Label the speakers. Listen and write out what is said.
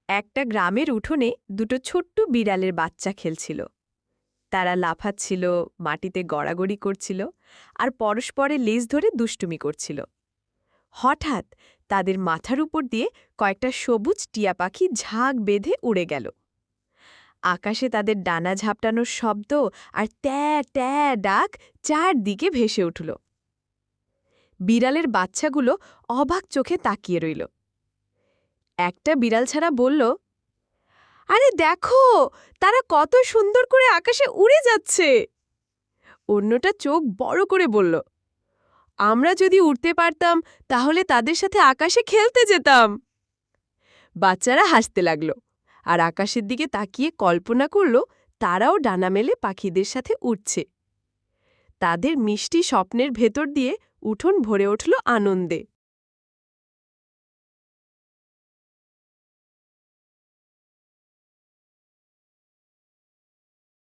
Speaker 1: একটা গ্রামের উঠোনে দুটো ছোট্ট বিড়ালের বাচ্চা খেলছিল। তারা লাফাচ্ছিল, মাটিতে গড়াগড়ি করছিল আর পরস্পরের লেজ ধরে দুষ্টুমি করছিল। হঠাৎ তাদের মাথার উপর দিয়ে কয়েকটা সবুজ টিয়া পাখি ঝাঁক বেঁধে উড়ে গেল। আকাশে তাদের ডানা ঝাপটানোর শব্দ আর ট্যা ট্যা ডাক চারদিকে ভেসে উঠল। বিড়ালের বাচ্চাগুলো অবাক চোখে তাকিয়ে রইল। একটা বিড়াল ছাড়া বলল, আরে দেখো, তারা কত সুন্দর করে আকাশে উড়ে যাচ্ছে। অন্যটা চোখ বড় করে বলল, আমরা যদি উড়তে পারতাম তাহলে তাদের সাথে আকাশে খেলতে যেতাম। বাচ্চারা হাসতে লাগল আর আকাশের দিকে তাকিয়ে কল্পনা করল তারাও ডানা মেলে পাখিদের সাথে উড়ছে। তাদের মিষ্টি স্বপ্নের ভেতর দিয়ে উঠোন ভরে উঠল আনন্দে।